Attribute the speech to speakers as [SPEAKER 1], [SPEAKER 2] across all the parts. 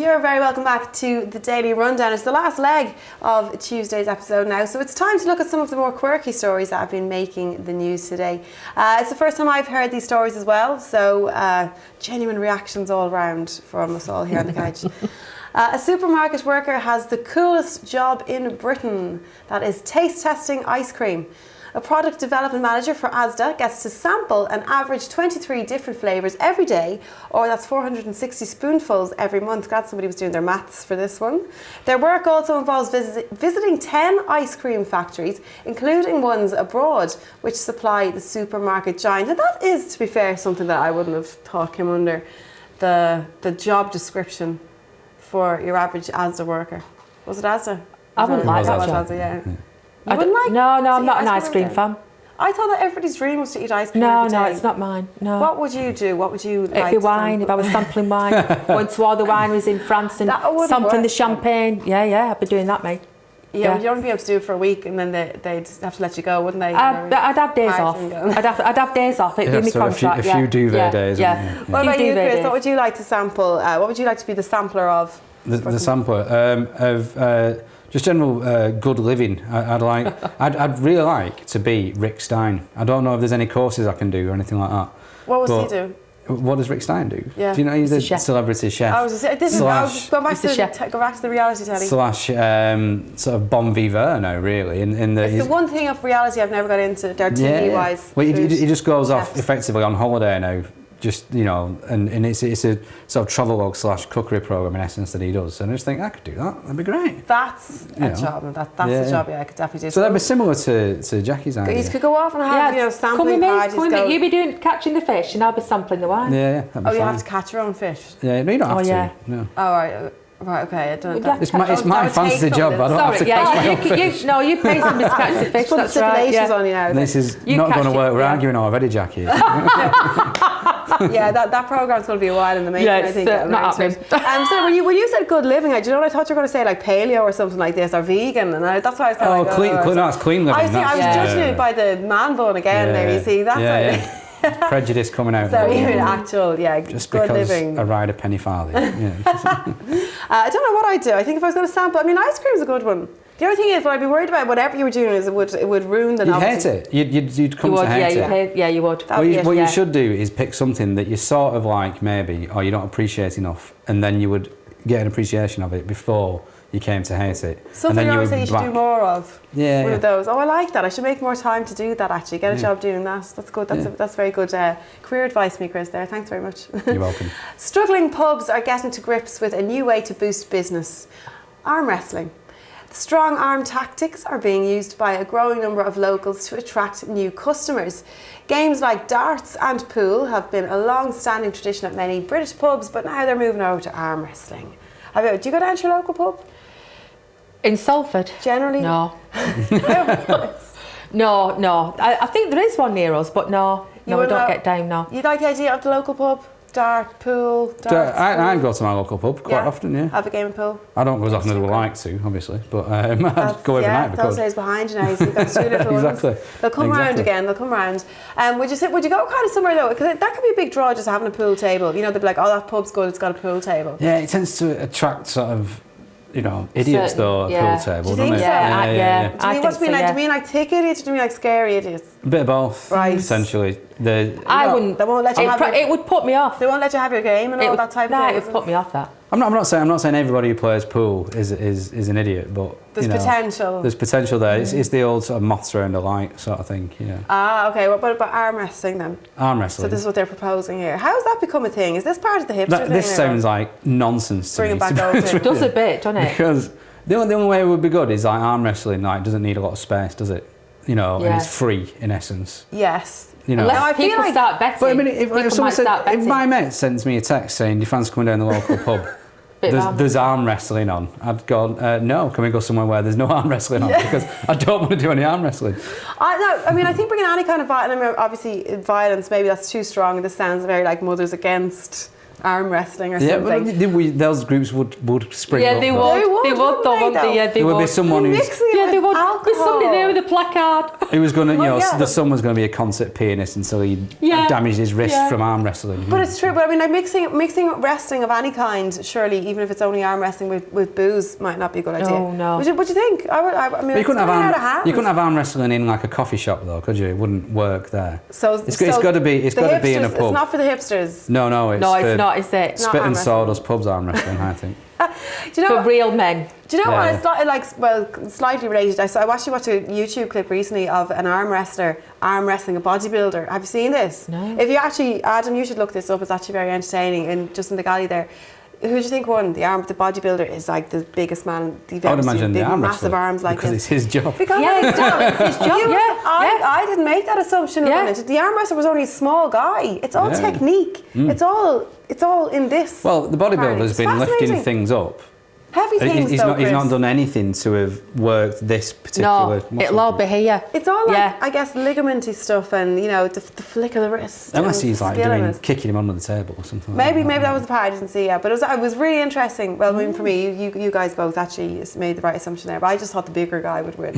[SPEAKER 1] You're very welcome back to the Daily Rundown. It's the last leg of Tuesday's episode now, so it's time to look at some of the more quirky stories that have been making the news today. It's the first time I've heard these stories as well, so genuine reactions all around from us all here on the couch. A supermarket worker has the coolest job in Britain. That is taste testing ice cream. A product development manager for Asda gets to sample an average 23 different flavours every day, or that's 460 spoonfuls every month. Glad somebody was doing their maths for this one. Their work also involves visiting 10 ice cream factories, including ones abroad, which supply the supermarket giant. And that is, to be fair, something that I wouldn't have thought came under the job description for your average Asda worker. Was it Asda?
[SPEAKER 2] I wouldn't like that job.
[SPEAKER 1] Asda, yeah. You wouldn't like
[SPEAKER 2] No, I'm not an ice cream fan.
[SPEAKER 1] I thought that everybody's dream was to eat ice cream.
[SPEAKER 2] No, it's not mine. No.
[SPEAKER 1] What would you do? What would you like?
[SPEAKER 2] It'd be wine. If I was sampling wine, going to all the wineries in France and sampling the champagne. Yeah, I'd be doing that, mate.
[SPEAKER 1] Yeah, but you'd only be able to do it for a week, and then they'd have to let you go, wouldn't they?
[SPEAKER 2] I'd have days off. I'd have days off. It'd be my contract.
[SPEAKER 3] A few duvet days.
[SPEAKER 2] Yeah.
[SPEAKER 1] What about you, Chris? What would you like to sample? What would you like to be the sampler of?
[SPEAKER 3] The sampler of just general good living. I'd really like to be Rick Stein. I don't know if there's any courses I can do or anything like that.
[SPEAKER 1] What was he do?
[SPEAKER 3] What does Rick Stein do?
[SPEAKER 1] Yeah.
[SPEAKER 3] Do you know he's a
[SPEAKER 2] chef.
[SPEAKER 3] Celebrity chef?
[SPEAKER 1] I was go back to the reality telly.
[SPEAKER 3] Slash sort of bon vivant now, really.
[SPEAKER 1] It's the one thing of reality I've never got into, TV wise.
[SPEAKER 3] Well, he just goes off effectively on holiday now. Just, and it's a sort of travelogue slash cookery program in essence that he does. And I just think I could do that. That'd be great.
[SPEAKER 1] That's a job. That's a job. Yeah, I could definitely do.
[SPEAKER 3] So that'd be similar to Jacqui's idea.
[SPEAKER 1] You could go off and have sampling parties.
[SPEAKER 2] You'd be catching the fish, and I'll be sampling the wine.
[SPEAKER 3] Yeah.
[SPEAKER 1] You have to catch your own fish.
[SPEAKER 3] Yeah, no, you don't have to. No.
[SPEAKER 1] Oh right. Right, okay, I don't know.
[SPEAKER 3] It's my fantasy job. I don't have to catch my own fish.
[SPEAKER 2] You pay somebody to catch the fish. That's right.
[SPEAKER 1] On you now.
[SPEAKER 3] This is not going to work. We're arguing already, Jacqui.
[SPEAKER 1] Yeah, that program's going to be a while in the making.
[SPEAKER 2] Yeah,
[SPEAKER 1] I think.
[SPEAKER 2] Not happening.
[SPEAKER 1] So when you said good living, do you know what I thought you were going to say, like paleo or something like this, or vegan, and that's why I was kind of
[SPEAKER 3] clean. No, it's clean living.
[SPEAKER 1] I was judging it by the man bun again. There, you see, that's
[SPEAKER 3] prejudice coming out.
[SPEAKER 1] So even actual,
[SPEAKER 3] just
[SPEAKER 1] good
[SPEAKER 3] because
[SPEAKER 1] living.
[SPEAKER 3] I ride a penny farthing.
[SPEAKER 1] I don't know what I'd do. I think if I was going to sample, ice cream's a good one. The only thing is, what I'd be worried about, whatever you were doing, is it would ruin the novelty.
[SPEAKER 3] You'd hate it. You'd come to hate it.
[SPEAKER 2] Yeah, you would.
[SPEAKER 3] What you should do is pick something that you sort of like, maybe, or you don't appreciate enough, and then you would get an appreciation of it before you came to hate it.
[SPEAKER 1] Something I would say you should do more of.
[SPEAKER 3] Yeah.
[SPEAKER 1] One of those. Oh, I like that. I should make more time to do that, actually. Get a job doing that. That's good. That's very good career advice from me, Chris, there. Thanks very much.
[SPEAKER 3] You're welcome.
[SPEAKER 1] Struggling pubs are getting to grips with a new way to boost business. Arm wrestling. Strong arm tactics are being used by a growing number of locals to attract new customers. Games like darts and pool have been a long-standing tradition at many British pubs, but now they're moving over to arm wrestling. Do you go down to your local pub?
[SPEAKER 2] In Salford?
[SPEAKER 1] Generally?
[SPEAKER 2] No. No. I think there is one near us, but no, we don't get down now.
[SPEAKER 1] You like the idea of the local pub? Dart, pool, darts,
[SPEAKER 3] I go to my local pub quite often,
[SPEAKER 1] Have a game of pool?
[SPEAKER 3] I don't go as often as I would like to, obviously, but I'd go every night because...
[SPEAKER 1] those days behind you now, so you've got two little ones.
[SPEAKER 3] Exactly.
[SPEAKER 1] They'll come round again, would you go kind of somewhere though, because that could be a big draw, just having a pool table. They'd be like, oh, that pub's good, it's got a pool table.
[SPEAKER 3] Yeah, it tends to attract sort of, idiots though,
[SPEAKER 1] yeah.
[SPEAKER 3] pool table,
[SPEAKER 1] do you
[SPEAKER 3] doesn't
[SPEAKER 1] think
[SPEAKER 3] it?
[SPEAKER 1] So?
[SPEAKER 2] Yeah.
[SPEAKER 1] Do you mean like thick idiots, or do you mean like scary idiots?
[SPEAKER 3] A bit of both,
[SPEAKER 1] right?
[SPEAKER 3] Essentially.
[SPEAKER 2] I wouldn't.
[SPEAKER 1] They won't let you
[SPEAKER 2] it would put me off.
[SPEAKER 1] They won't let you have your game and all that type of thing.
[SPEAKER 2] No, it would put me off that.
[SPEAKER 3] I'm not saying everybody who plays pool is an idiot, but
[SPEAKER 1] there's potential.
[SPEAKER 3] There's potential there. It's the old sort of moths around a light sort of thing,
[SPEAKER 1] okay. What about arm wrestling then?
[SPEAKER 3] Arm wrestling.
[SPEAKER 1] So this is what they're proposing here. How has that become a thing? Is this part of the hipster thing?
[SPEAKER 3] This sounds like nonsense to me.
[SPEAKER 1] Bring it back over.
[SPEAKER 2] It does a bit, doesn't it?
[SPEAKER 3] Because the only way it would be good is like arm wrestling. Like doesn't need a lot of space, does it? And it's free in essence.
[SPEAKER 1] Yes.
[SPEAKER 2] Unless people start betting.
[SPEAKER 3] But I mean, if my mate sends me a text saying, "Do you fancy coming down the local pub?" There's arm wrestling on. I'd go, no, can we go somewhere where there's no arm wrestling on? Because I don't want to do any arm wrestling.
[SPEAKER 1] I think bringing any kind of violence, obviously violence, maybe that's too strong. This sounds very like Mothers Against arm wrestling or
[SPEAKER 3] Yeah,
[SPEAKER 1] something.
[SPEAKER 3] well, those groups would spring up.
[SPEAKER 2] Yeah, they would. They would, though, wouldn't they? Yeah, they
[SPEAKER 3] There would be someone who's...
[SPEAKER 2] Yeah, they would. There's somebody there with a placard.
[SPEAKER 3] He was going to,
[SPEAKER 1] yeah.
[SPEAKER 3] the son was going to be a concert pianist until he damaged his wrist from arm wrestling.
[SPEAKER 1] But it's true. But I mean, like mixing wrestling of any kind, surely, even if it's only arm wrestling with booze, might not be a good idea.
[SPEAKER 2] Oh no.
[SPEAKER 1] What do you think? I mean,
[SPEAKER 3] you couldn't
[SPEAKER 1] out
[SPEAKER 3] you couldn't have arm wrestling in like a coffee shop though, could you? It wouldn't work there.
[SPEAKER 1] So
[SPEAKER 3] it's got to be in a pub.
[SPEAKER 1] It's not for the hipsters.
[SPEAKER 3] No,
[SPEAKER 2] it's not. Is it?
[SPEAKER 3] Spit and sawdust pubs arm wrestling, I think.
[SPEAKER 1] Do you know
[SPEAKER 2] for real men.
[SPEAKER 1] Do you know what? It's slightly related. I actually watched a YouTube clip recently of an arm wrestling a bodybuilder. Have you seen this?
[SPEAKER 2] No.
[SPEAKER 1] If you actually, Adam, you should look this up. It's actually very entertaining. And just in the galley there, who do you think won? The bodybuilder is like the biggest man you've ever seen.
[SPEAKER 3] I would imagine the arm
[SPEAKER 1] massive
[SPEAKER 3] wrestler,
[SPEAKER 1] arms like
[SPEAKER 3] because
[SPEAKER 1] this.
[SPEAKER 3] it's his job.
[SPEAKER 1] Because
[SPEAKER 2] it's his job.
[SPEAKER 1] I didn't make that assumption. The arm wrestler was only a small guy. It's all technique. It's all in this.
[SPEAKER 3] Well, the bodybuilder's been lifting things up.
[SPEAKER 1] Heavy things,
[SPEAKER 3] he's not done anything to have worked this particular muscle.
[SPEAKER 2] It'll all be here.
[SPEAKER 1] It's all I guess, ligamenty stuff and, the flick of the wrist.
[SPEAKER 3] Unless he's like kicking him under the table or something.
[SPEAKER 1] Maybe that was the part I didn't see yet. But it was really interesting. Well, I mean, for me, you guys both actually made the right assumption there. But I just thought the bigger guy would win.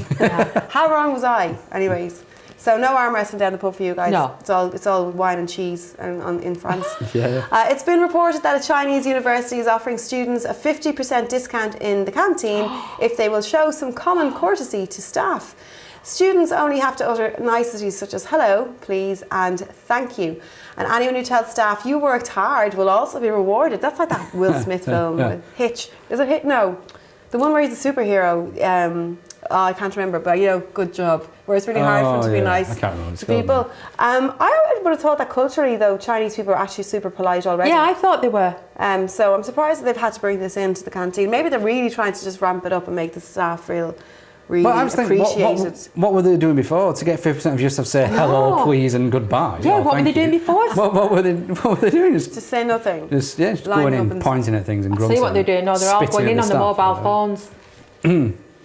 [SPEAKER 1] How wrong was I? Anyways. So no arm wrestling down the pub for you guys.
[SPEAKER 2] No.
[SPEAKER 1] It's all wine and cheese in France.
[SPEAKER 3] Yeah.
[SPEAKER 1] It's been reported that a Chinese university is offering students a 50% discount in the canteen if they will show some common courtesy to staff. Students only have to utter niceties such as hello, please, and thank you. And anyone who tells staff you worked hard will also be rewarded. That's like that Will Smith film, Hitch. Is it Hitch? No. The one where he's a superhero. I can't remember, but good job. Where it's really hard for him to be nice to people. I would have thought that culturally, though, Chinese people are actually super polite already.
[SPEAKER 2] Yeah, I thought they were.
[SPEAKER 1] So I'm surprised that they've had to bring this into the canteen. Maybe they're really trying to just ramp it up and make the staff really appreciate it.
[SPEAKER 3] What were they doing before? To get 50%, you just have to say hello, please, and goodbye.
[SPEAKER 2] Yeah, what were they doing before?
[SPEAKER 3] What were they doing? Just
[SPEAKER 1] say nothing.
[SPEAKER 3] Just going in, pointing at things and grunting.
[SPEAKER 2] See what they're doing? No, they're all going in on the mobile phones.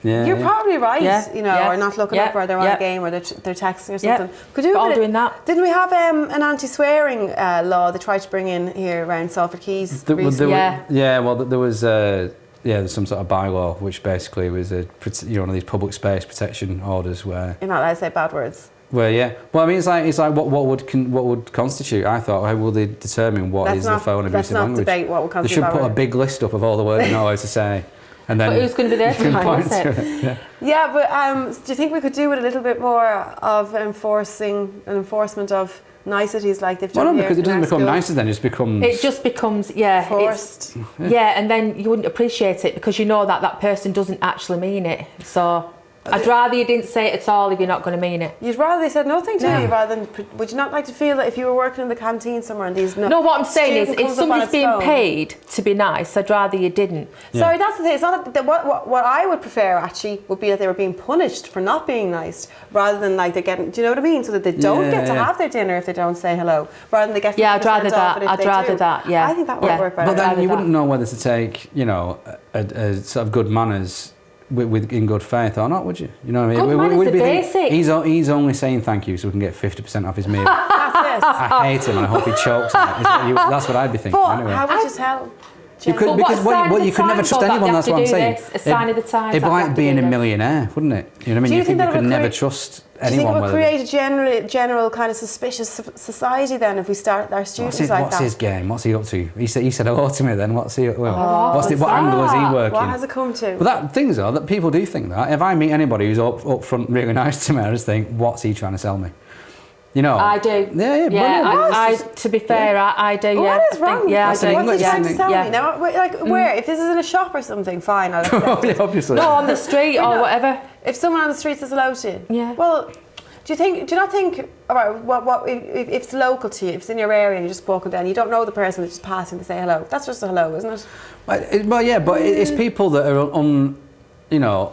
[SPEAKER 1] Yeah, you're probably right, or not looking up, or they're on a game, or they're texting or something. Could you
[SPEAKER 2] all doing that?
[SPEAKER 1] Didn't we have an anti-swearing law they tried to bring in here around Salford Keys?
[SPEAKER 3] Well, there was there's some sort of bylaw which basically was one of these public space protection orders where
[SPEAKER 1] you're not allowed to say bad words.
[SPEAKER 3] Well, I mean, it's like what would constitute? I thought, how will they determine what is the foul and abusive language?
[SPEAKER 1] Let's not debate what would constitute.
[SPEAKER 3] They should put a big list up of all the words you know how to say. And then
[SPEAKER 2] but who's going to be there to point to it?
[SPEAKER 1] Yeah, but do you think we could do with a little bit more of enforcement of niceties like they've done here?
[SPEAKER 3] No, because it doesn't become nicer then, it just becomes...
[SPEAKER 2] It just becomes,
[SPEAKER 1] forced.
[SPEAKER 2] And then you wouldn't appreciate it because you know that person doesn't actually mean it. So... I'd rather you didn't say it at all if you're not going to mean it.
[SPEAKER 1] You'd rather they said nothing to you rather than... Would you not like to feel that if you were working in the canteen somewhere and these...
[SPEAKER 2] No, what I'm saying is if somebody's being paid to be nice, I'd rather you didn't.
[SPEAKER 1] Yeah. Sorry, that's the thing. It's not that what I would prefer actually would be that they were being punished for not being nice rather than like they're getting... Do you know what I mean? So that they don't get to have their dinner if they don't say hello rather than they get...
[SPEAKER 2] Yeah, I'd rather that.
[SPEAKER 1] I think that would work better.
[SPEAKER 3] But then you wouldn't know whether to take, a sort of good manners... With in good faith or not, would you? You know what I mean?
[SPEAKER 2] Good manners are basic.
[SPEAKER 3] He's only saying thank you so we can get 50% off his meal. I hate him and I hope he chokes on it. That's what I'd be thinking.
[SPEAKER 1] But
[SPEAKER 3] anyway.
[SPEAKER 1] how would you tell?
[SPEAKER 3] You could, because you could never trust anyone. That's what I'm saying.
[SPEAKER 2] A sign of the times.
[SPEAKER 3] It'd be like being a millionaire, wouldn't it? You know what I mean? You think you could never trust anyone.
[SPEAKER 1] Do you think it would create a general kind of suspicious society then if we start our students like that?
[SPEAKER 3] What's his game? What's he up to? He said hello to me then. What's he? What angle is he working?
[SPEAKER 1] What has it come to?
[SPEAKER 3] But that things are that people do think that. If I meet anybody who's up front really nice to me, I just think, what's he trying to sell me? You know,
[SPEAKER 2] I do.
[SPEAKER 3] Yeah.
[SPEAKER 2] To be fair, I do.
[SPEAKER 1] Well, what is wrong?
[SPEAKER 2] I
[SPEAKER 1] do. What's he trying to sell me? Now, where? If this is in a shop or something, fine. I'll accept it.
[SPEAKER 3] Obviously.
[SPEAKER 2] No, on the street or whatever.
[SPEAKER 1] If someone on the street says hello to you,
[SPEAKER 2] yeah.
[SPEAKER 1] Well, do you not think about what if it's local to you? If it's in your area and you're just walking down, you don't know the person that's just passing to say hello. That's just a hello, isn't it?
[SPEAKER 3] Well, yeah, but it's people that are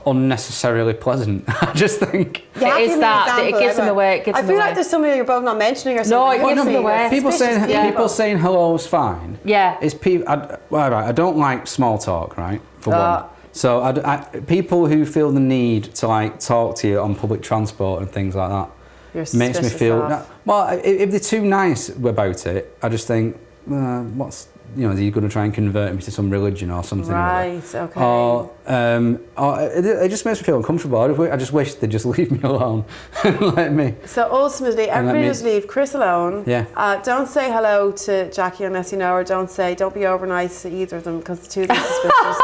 [SPEAKER 3] unnecessarily pleasant. I just think
[SPEAKER 2] it is that it gives them away.
[SPEAKER 1] I feel like there's somebody you're both not mentioning or something.
[SPEAKER 2] No, it gives them away.
[SPEAKER 3] People saying hello is fine.
[SPEAKER 2] Yeah.
[SPEAKER 3] It's people. I don't like small talk, right? For one. So people who feel the need to like talk to you on public transport and things like that makes me feel. Well, if they're too nice about it, I just think, what's you know, are you going to try and convert me to some religion or something?
[SPEAKER 1] Right, okay.
[SPEAKER 3] Or it just makes me feel uncomfortable. I just wish they'd just leave me alone and let me.
[SPEAKER 1] So ultimately, everybody just leave Chris alone.
[SPEAKER 3] Yeah.
[SPEAKER 1] Don't say hello to Jacqui unless you know her. Don't be over nice to either of them because the two of them are suspicious.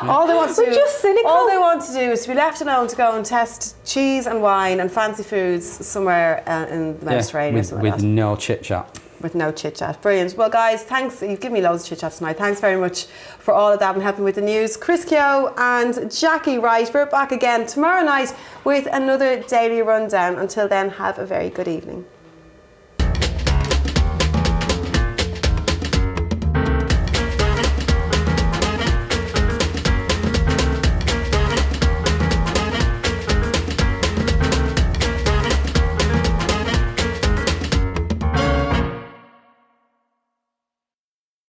[SPEAKER 1] All they want to do,
[SPEAKER 2] just cynical.
[SPEAKER 1] all they want to do is to be left alone to go and test cheese and wine and fancy foods somewhere in the Mediterranean or something like that.
[SPEAKER 3] With no chit chat.
[SPEAKER 1] With no chit chat. Brilliant. Well, guys, thanks. You've given me loads of chit chat tonight. Thanks very much for all of that and helping with the news. Chris Kehoe and Jacqui Wright. We're back again tomorrow night with another daily rundown. Until then, have a very good evening.